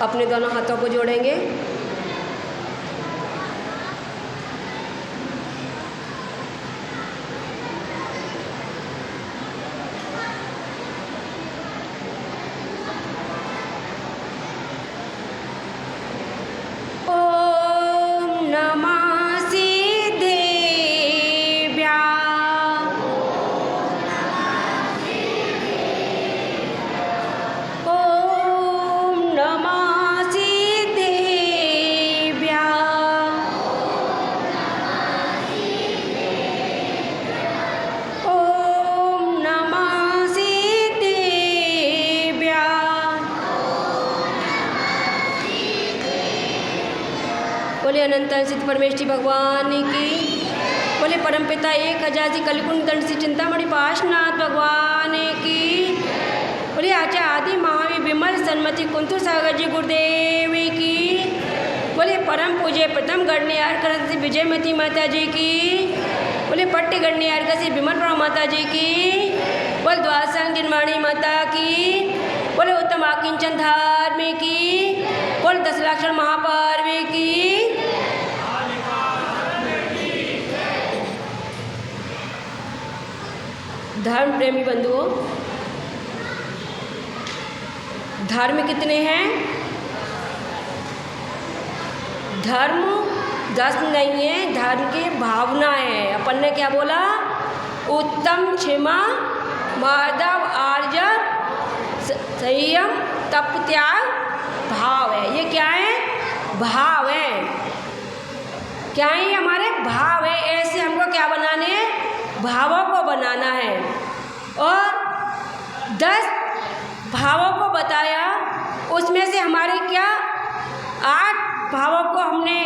अपने दोनों हाथों को जोड़ेंगे। बोले अनंत सिद्ध परमेश्वरी भगवान की। बोले परमपिता एक हजार सी कलिकुंड दंड सी चिंतामणि पाशनाथ भगवान की। बोले आचार्य आदि महावीर विमल सन्मति कुंतु सागर जी गुरुदेव की। बोले परम पूज्य प्रथम गणनीयार करसी विजयमती माता जी की। बोले पट्टी गणनीयार करसी विमल प्रभा माता जी की। बोल द्वादशांग निर्माणी माता की। बोले उत्तम आकिंचन धार्मिक की। बोल 10 लाक्षण महापर्व की। धर्म प्रेमी बंधुओं, धर्म कितने हैं? धर्म 10 नहीं है, धर्म की भावना है। अपन ने क्या बोला? उत्तम, क्षमा, माधव, आर्जव, संयम, तप, त्याग, भाव है। ये क्या है? भाव है। क्या है? हमारे भाव है। ऐसे हमको क्या बनाने हैं? भावों को बनाना है। और 10 भावों को बताया, उसमें से हमारे क्या 8 भावों को हमने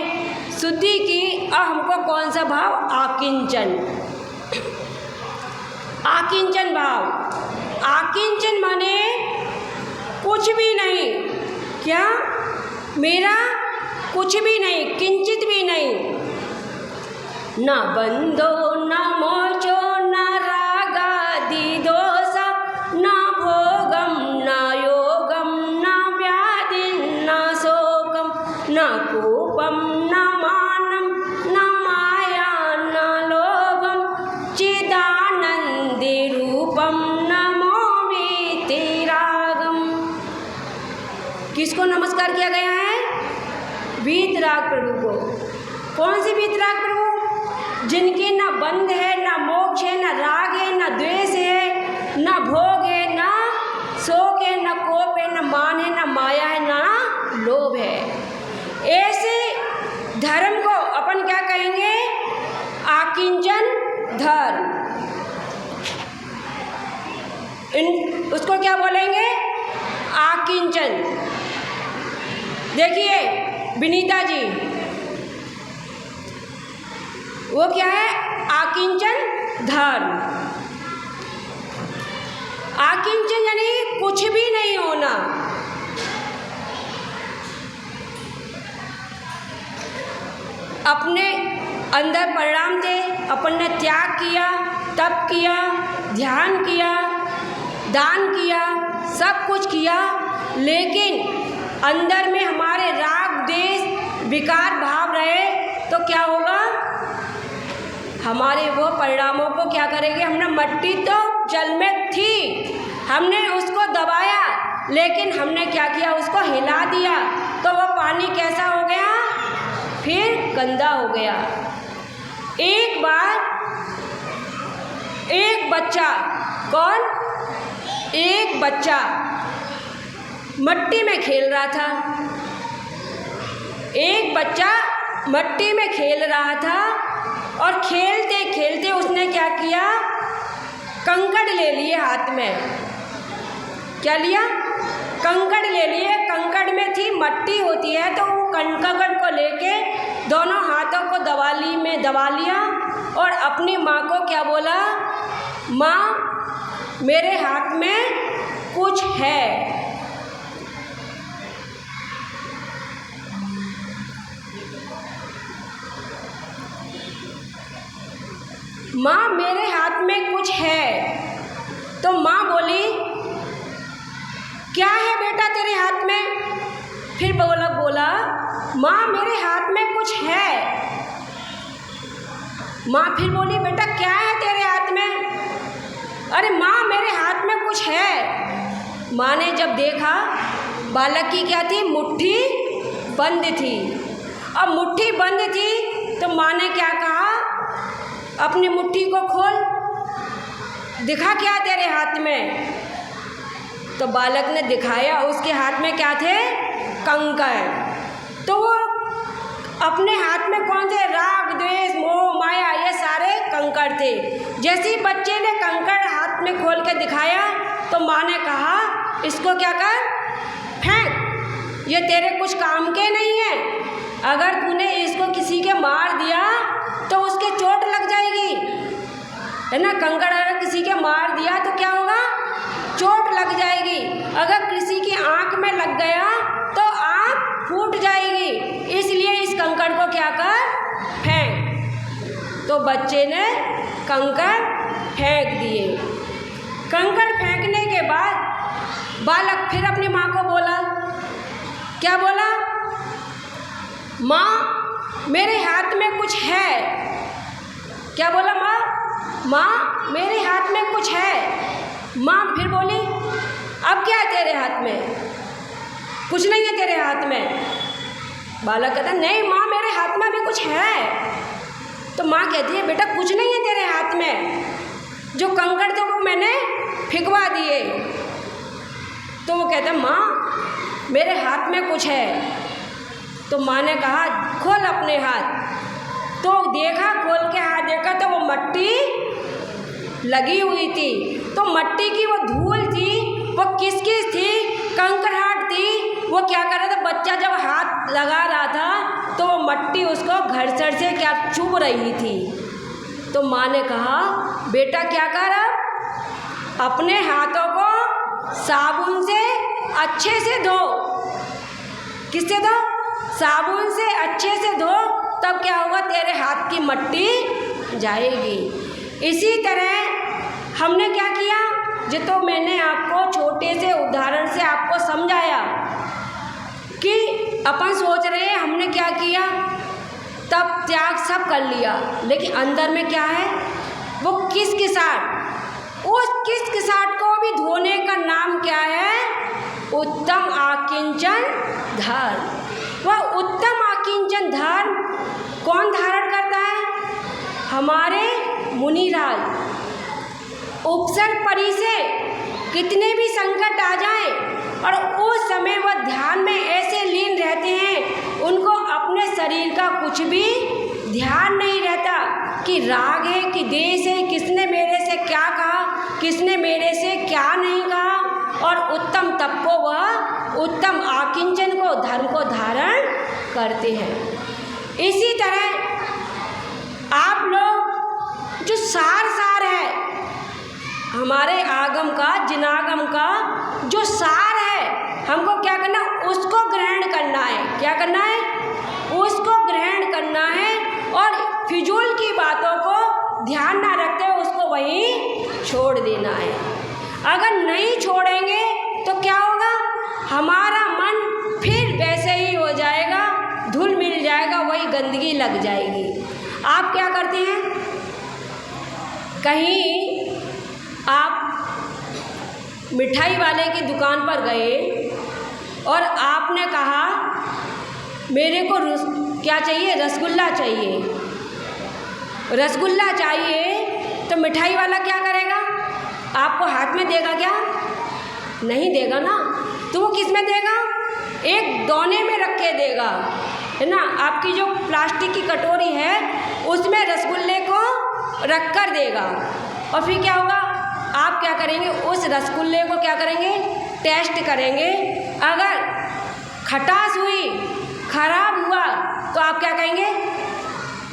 शुद्धि की। और हमको कौन सा भाव? आकिंचन। आकिंचन भाव। आकिंचन माने कुछ भी नहीं। क्या? मेरा कुछ भी नहीं, किंचित भी नहीं। न बंधो न मोचो न रागादि दोषा न भोगम न योगम न व्याधि न शोकम न कोपम न मानम न माया न लोभम चिदानंदी रूपम नमो वीतरागम। किसको नमस्कार किया गया है? वीतराग प्रभु को। कौन सी वीतराग प्रभु? जिनके न बंध है, न मोक्ष है, न राग है, न द्वेष है, न भोग है, न शोक है, न कोप है, न मान है, न माया है, न लोभ है। ऐसे धर्म को अपन क्या कहेंगे? आकिंचन धर्म। उसको क्या बोलेंगे? आकिंचन। देखिए विनीता जी, वो क्या है? आकिंचन धर्म। आकिंचन यानी कुछ भी नहीं होना। अपने अंदर परिणाम थे, अपन ने त्याग किया, तप किया, ध्यान किया, दान किया, सब कुछ किया, लेकिन अंदर में हमारे राग, द्वेष, विकार भाव रहे तो क्या होगा? हमारे वो परिणामों को क्या करेंगे? हमने मट्टी तो जल में थी, हमने उसको दबाया, लेकिन हमने क्या किया? उसको हिला दिया, तो वो पानी कैसा हो गया? फिर गंदा हो गया। एक बार एक बच्चा, कौन? एक बच्चा मट्टी में खेल रहा था। एक बच्चा मट्टी में खेल रहा था और खेलते खेलते उसने क्या किया? कंकड़ ले लिए हाथ में। क्या लिया? कंकड़ ले लिए। कंकड़ में थी मट्टी होती है, तो वो कंकड़ को लेके दोनों हाथों को दवाली में दबा लिया और अपनी माँ को क्या बोला? माँ, मेरे हाथ में कुछ है। माँ, मेरे हाथ में कुछ है। तो माँ बोली, क्या है बेटा तेरे हाथ में? फिर बालक बोला माँ मेरे हाथ में कुछ है। माँ फिर बोली बेटा क्या है तेरे हाथ में? अरे माँ मेरे हाथ में कुछ है। माँ ने जब देखा बालक की क्या थी, मुट्ठी बंद थी। अब मुट्ठी बंद थी तो माँ ने क्या कहा, अपनी मुट्ठी को खोल, दिखा क्या तेरे हाथ में। तो बालक ने दिखाया, उसके हाथ में क्या थे, कंकर। तो वो अपने हाथ में कौन थे, राग द्वेष मोह माया, ये सारे कंकर थे। जैसे ही बच्चे ने कंकर हाथ में खोल के दिखाया तो माँ ने कहा इसको क्या कर, फेंक, ये तेरे कुछ काम के नहीं है। अगर तूने इसको किसी के मार दिया तो उसके चोट लग जाएगी, है ना। कंकर अगर किसी के मार दिया तो क्या होगा, चोट लग जाएगी। अगर किसी की आँख में लग गया तो आँख फूट जाएगी, इसलिए इस कंकर को क्या कर, फेंक। तो बच्चे ने कंकर फेंक दिए। कंकर फेंकने के बाद बालक फिर अपनी माँ को बोला, क्या बोला, माँ मेरे हाथ में कुछ है। क्या बोला माँ, माँ मेरे हाथ में कुछ है। माँ फिर बोली अब क्या है तेरे हाथ में, कुछ नहीं है तेरे हाथ में। बालक कहता नहीं माँ मेरे हाथ में भी कुछ है। तो माँ कहती है बेटा कुछ नहीं है तेरे हाथ में, जो कंकड़ थे वो मैंने फेंकवा दिए। तो वो कहता माँ मेरे हाथ में कुछ है। तो माँ ने कहा खोल अपने हाथ। तो देखा, खोल के हाथ देखा तो वो मट्टी लगी हुई थी। तो मट्टी की वो धूल थी, वो किस थी, कंकड़ाहट थी। वो क्या कर रहा था, बच्चा जब हाथ लगा रहा था तो वो मट्टी उसको घर्षण से क्या चुभ रही थी। तो माँ ने कहा बेटा क्या कर, अपने हाथों को साबुन से अच्छे से धो। किससे धो, साबुन से अच्छे से धो, तब क्या होगा, तेरे हाथ की मट्टी जाएगी। इसी तरह हमने क्या किया, जो तो मैंने आपको छोटे से उदाहरण से आपको समझाया कि अपन सोच रहे हैं हमने क्या किया, तब त्याग सब कर लिया, लेकिन अंदर में क्या है, वो किसकिसाहट, उस किसकिसाहट को भी धोने का नाम क्या है, उत्तम आकिंचन धर्म। वह उत्तम आकिंचन धर्म कौन धारण करता है, हमारे मुनिराज। उपसर्ग परी से कितने भी संकट आ जाए और उस समय वह ध्यान में ऐसे लीन रहते हैं, उनको अपने शरीर का कुछ भी ध्यान नहीं रहता कि राग है कि द्वेष है, किसने मेरे से क्या कहा, किसने मेरे से क्या नहीं कहा। और उत्तम तप को वह उत्तम आकिंचन को, धर्म को धारण करते हैं। इसी तरह आप लोग जो सार है हमारे आगम का, जिनागम का जो सार है, हमको क्या करना, उसको ग्रहण करना है। क्या करना है, उसको ग्रहण करना है और फिजूल की बातों को ध्यान ना रखते हुए उसको वहीं छोड़ देना है। अगर नहीं छोड़ेंगे तो क्या होगा, हमारा मन फिर वैसे ही हो जाएगा, धुल मिल जाएगा, वही गंदगी लग जाएगी। आप क्या करते हैं, कहीं आप मिठाई वाले की दुकान पर गए और आपने कहा मेरे को क्या चाहिए, रसगुल्ला चाहिए, रसगुल्ला चाहिए। तो मिठाई वाला क्या करेगा, आपको हाथ में देगा क्या, नहीं देगा ना। तो वो किस में देगा, एक दोने में रख के देगा, है ना। आपकी जो प्लास्टिक की कटोरी है उसमें रसगुल्ले को रख कर देगा। और फिर क्या होगा, आप क्या करेंगे, उस रसगुल्ले को क्या करेंगे, टेस्ट करेंगे। अगर खटास हुई, खराब हुआ, तो आप क्या कहेंगे,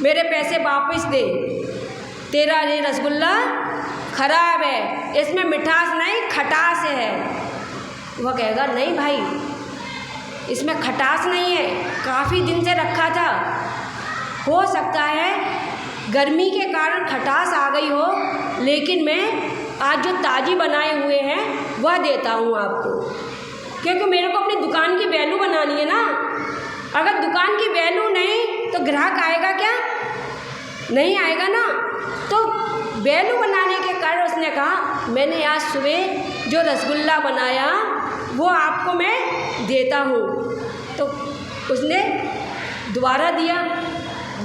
मेरे पैसे वापस दे, तेरा ये रसगुल्ला खराब है, इसमें मिठास नहीं खटास है। वह कहेगा नहीं भाई इसमें खटास नहीं है, काफ़ी दिन से रखा था, हो सकता है गर्मी के कारण खटास आ गई हो, लेकिन मैं आज जो ताज़ी बनाए हुए हैं वह देता हूँ आपको। क्योंकि मेरे को अपनी दुकान की वैल्यू बनानी है ना। अगर दुकान की वैल्यू नहीं तो ग्राहक आएगा क्या? नहीं आएगा ना। तो वैल्यू बनाने के कारण उसने कहा मैंने आज सुबह जो रसगुल्ला बनाया वो आपको मैं देता हूँ। तो उसने दोबारा दिया।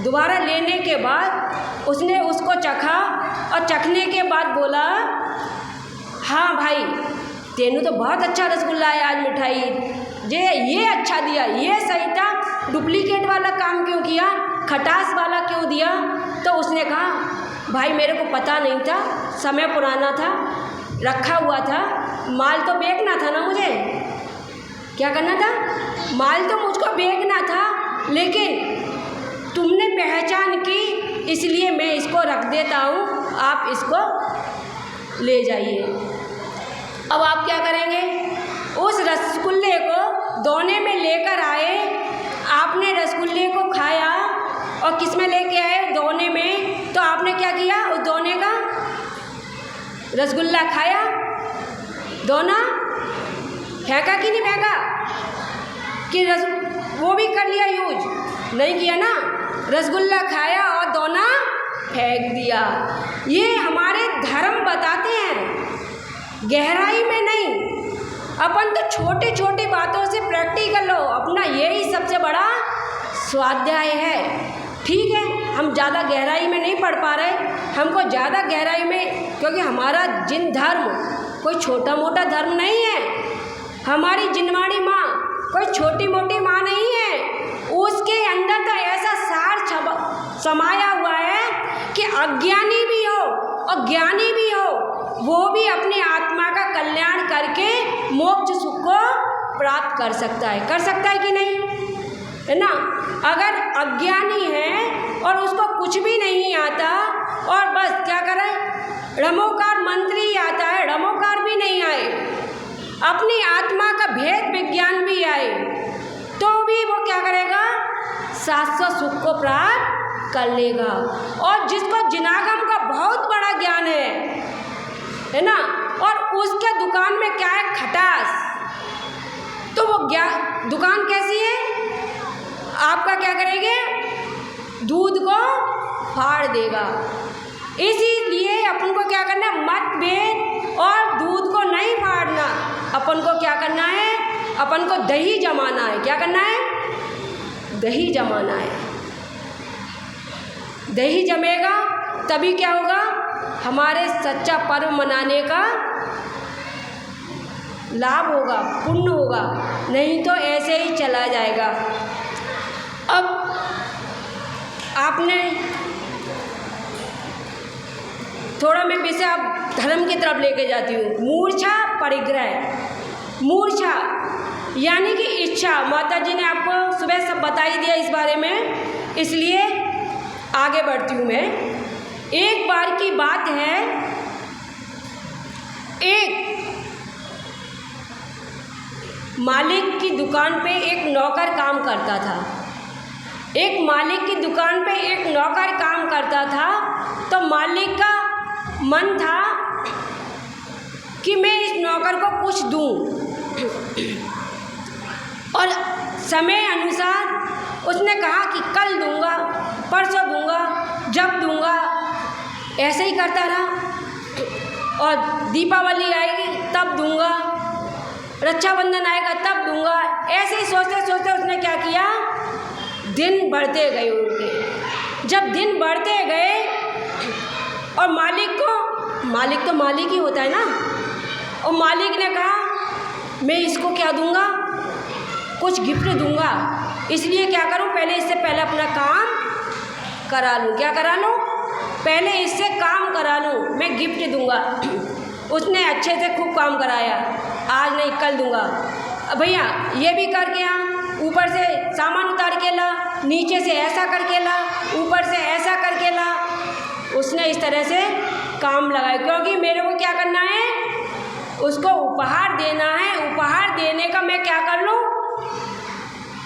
दोबारा लेने के बाद उसने उसको चखा और चखने के बाद बोला हाँ भाई तेनू तो बहुत अच्छा रसगुल्ला है आज मिठाई, ये अच्छा दिया, ये सही था, डुप्लीकेट वाला काम क्यों किया, खटास वाला क्यों दिया? तो उसने कहा भाई मेरे को पता नहीं था, समय पुराना था, रखा हुआ था, माल तो बेचना था ना मुझे। क्या करना था? माल तो मुझको बेचना था, लेकिन तुमने पहचान की इसलिए मैं इसको रख देता हूँ, आप इसको ले जाइए। अब आप क्या करेंगे? उस रसगुल्ले को दोने में लेकर आए, आपने रसगुल्ले को खाया और किस में लेके आए? दोने में। तो आपने क्या किया? उस दोने का रसगुल्ला खाया, दोना फेंका कि नहीं फेंका? कि वो भी कर लिया यूज? नहीं किया ना। रसगुल्ला खाया और दोना फेंक दिया। ये हमारे धर्म बताते हैं, गहराई में नहीं। अपन तो छोटी छोटी बातों से प्रैक्टिकल लो, अपना यही सबसे बड़ा स्वाध्याय है। ठीक है, हम ज़्यादा गहराई में नहीं पढ़ पा रहे, हमको ज़्यादा गहराई में, क्योंकि हमारा जिन धर्म कोई छोटा मोटा धर्म नहीं है। हमारी जिनवाड़ी माँ कोई छोटी मोटी माँ नहीं है, उसके अंदर तो ऐसा सार समाया हुआ है कि अज्ञानी भी हो और ज्ञानी भी हो, वो भी अपनी आत्मा का कल्याण करके मोक्ष सुख को प्राप्त कर सकता है। कर सकता है कि नहीं? है ना। अगर अज्ञानी है और उसको कुछ भी नहीं आता और बस क्या करे, रमोकार मंत्री आता है, रमोकार भी नहीं आए, अपनी आत्मा का भेद विज्ञान भी आए, तो भी वो क्या करेगा? शाश्वत सुख को प्राप्त कर लेगा। और जिसको जिनागम का बहुत बड़ा ज्ञान है ना, और उसके दुकान में क्या है? खटास। तो वो दुकान कैसी है? आपका क्या करेंगे? दूध को फाड़ देगा। इसीलिए अपन को क्या करना? मतभेद और दूध को नहीं फाड़ना, अपन को क्या करना है? अपन को दही जमाना है। क्या करना है? दही जमाना है। दही जमेगा तभी क्या होगा? हमारे सच्चा पर्व मनाने का लाभ होगा, पुण्य होगा, नहीं तो ऐसे ही चला जाएगा। अब आपने थोड़ा, मैं विषय अब धर्म की तरफ लेके जाती हूँ। मूर्छा परिग्रह। मूर्छा यानी कि इच्छा। माता जी ने आपको सुबह सब बता ही दिया इस बारे में, इसलिए आगे बढ़ती हूँ मैं। एक बार की बात है, एक मालिक की दुकान पे एक नौकर काम करता था। एक मालिक की दुकान पे एक नौकर काम करता था। तो मालिक का मन था कि मैं इस नौकर को कुछ दूं, और समय अनुसार उसने कहा कि कल दूंगा, परसों दूंगा, जब दूंगा, ऐसे ही करता रहा। और दीपावली आएगी तब दूंगा, रक्षाबंधन आएगा तब दूंगा, ऐसे ही सोचते सोचते उसने क्या किया? दिन बढ़ते गए उनके। जब दिन बढ़ते गए और मालिक तो मालिक ही होता है ना, और मालिक ने कहा मैं इसको क्या दूंगा? कुछ गिफ्ट दूंगा, इसलिए क्या करूं? पहले इससे पहले अपना काम करा लूं। क्या करा लूं? पहले इससे काम करा लूं, मैं गिफ्ट दूंगा। उसने अच्छे से खूब काम कराया, आज नहीं कल दूंगा। भैया ये भी करके आ, ऊपर से सामान उतार के ला, नीचे से ऐसा करके ला, ऊपर से ऐसा करके ला। उसने इस तरह से काम लगाया, क्योंकि मेरे को क्या करना है? उसको उपहार देना है। उपहार देने का मैं क्या कर लूँ?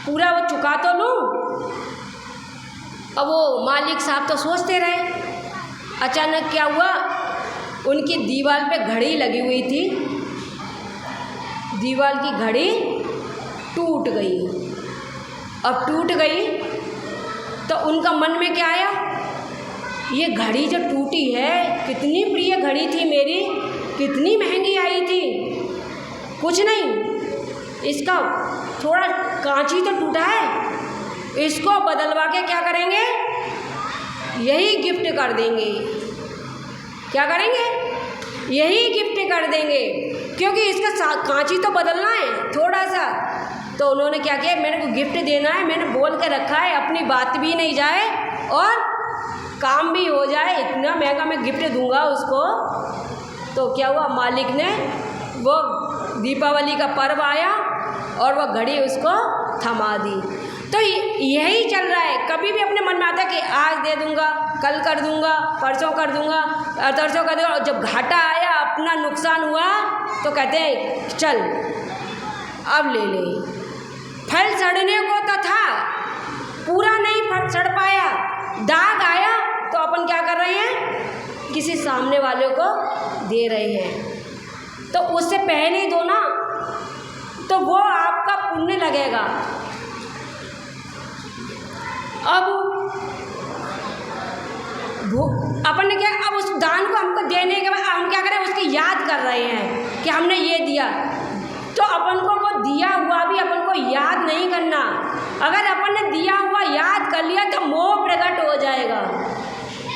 पूरा वो चुका तो लूँ। अब वो मालिक साहब तो सोचते रहे। अचानक क्या हुआ? उनकी दीवार पे घड़ी लगी हुई थी। दीवार की घड़ी टूट गई। अब टूट गई तो उनका मन में क्या आया, ये घड़ी जो टूटी है, कितनी प्रिय घड़ी थी मेरी, कितनी महंगी आई थी, कुछ नहीं, इसका थोड़ा कांच ही तो टूटा है, इसको बदलवा के क्या करेंगे, यही गिफ्ट कर देंगे। क्या करेंगे, यही गिफ्ट कर देंगे, क्योंकि इसका कांच ही तो बदलना है थोड़ा सा। तो उन्होंने क्या किया, मेरे को गिफ्ट देना है, मैंने बोल के रखा है, अपनी बात भी नहीं जाए और काम भी हो जाए, इतना महंगा मैं गिफ्ट दूंगा उसको। तो क्या हुआ, मालिक ने, वो दीपावली का पर्व आया और वह घड़ी उसको थमा दी। तो यही चल रहा है, कभी भी अपने मन में आता है कि आज दे दूंगा, कल कर दूंगा, परसों कर दूंगा, तरसों कर दूंगा, और जब घाटा आया, अपना नुकसान हुआ, तो कहते हैं चल अब ले ले। फल सड़ने को तो था, पूरा नहीं सड़ पाया, दाग आया, तो अपन क्या कर रहे हैं, किसी सामने वाले को दे रहे हैं। तो उससे पहले ही दो ना, तो वो आपका पुण्य लगेगा। अब अपन ने क्या, अब उस दान को हमको देने के बाद हम क्या करें, उसकी याद कर रहे हैं कि हमने ये दिया। तो अपन को वो दिया हुआ भी अपन को याद नहीं करना। अगर अपन ने दिया हुआ याद कर लिया तो मोह प्रकट हो जाएगा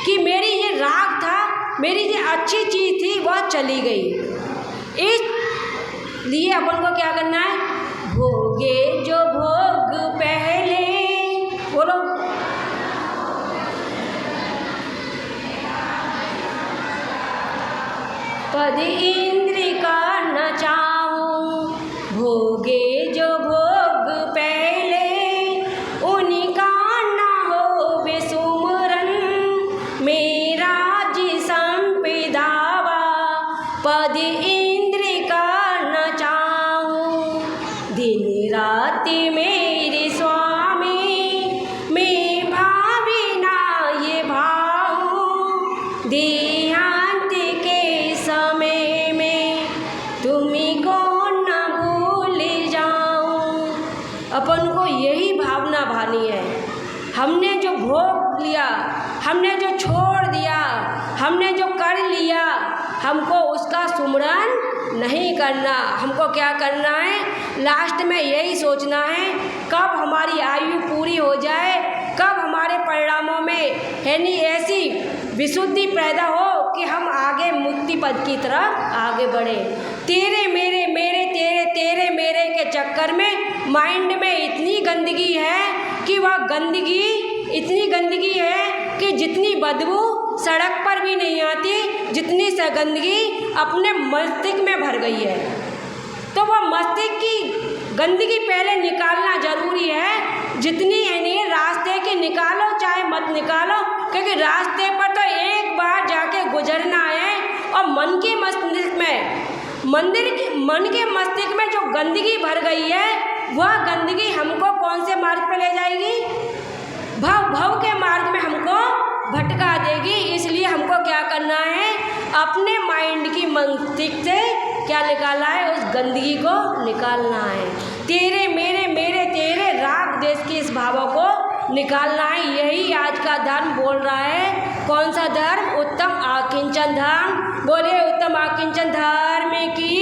कि मेरी ये राग था, मेरी ये अच्छी चीज़ थी, वह चली गई। इसलिए अपन को क्या करना है, भोगे जो भोग पहले, बोलो, पद इंद्र का न चाहूं, भोगे जो भोग पहले, उनका न हो बेसुमरन, मेरा जिसम पे दावा, पद इंद्र का न चाहूं, दिन रात मेरे स्वामी, मैं भावी ना ये भाऊं, देहांत के समय में तुम्ही को न भूल जाऊं। अपन को यही भावना भानी है, हमने जो भोग लिया, हमने जो छोड़ दिया, हमने जो कर लिया, हमको उसका सुमरन नहीं करना। हमको क्या करना है, लास्ट में यही सोचना है, कब हमारी आयु पूरी हो जाए, कब हमारे परिणामों में यानी ऐसी विशुद्धि पैदा हो कि हम आगे मुक्ति पद की तरफ आगे बढ़े। तेरे मेरे, मेरे तेरे, तेरे मेरे के चक्कर में माइंड में इतनी गंदगी है कि वह गंदगी, इतनी गंदगी है कि जितनी बदबू सड़क पर भी नहीं आती, जितनी सा गंदगी अपने मस्तिष्क में भर गई है। तो वह मस्तिष्क की गंदगी पहले निकालना जरूरी है। जितनी है नहीं रास्ते की निकालो, चाहे मत निकालो, क्योंकि रास्ते पर तो एक बार जाके गुजरना है। और मन के मस्तिष्क में, मन के मस्तिष्क में जो गंदगी भर गई है, वह गंदगी हमको कौन से मार्ग पे ले जाएगी, भव के मार्ग में हमको भटका देगी। इसलिए हमको क्या करना है, अपने माइंड की मस्तिष्क से क्या निकालना है, उस गंदगी को निकालना है। तेरे मेरे, मेरे तेरे, राग देश की इस भावों को निकालना है। यही आज का धर्म बोल रहा है। कौन सा धर्म, उत्तम आकिंचन धर्म। बोले उत्तम आकिंचन धर्म की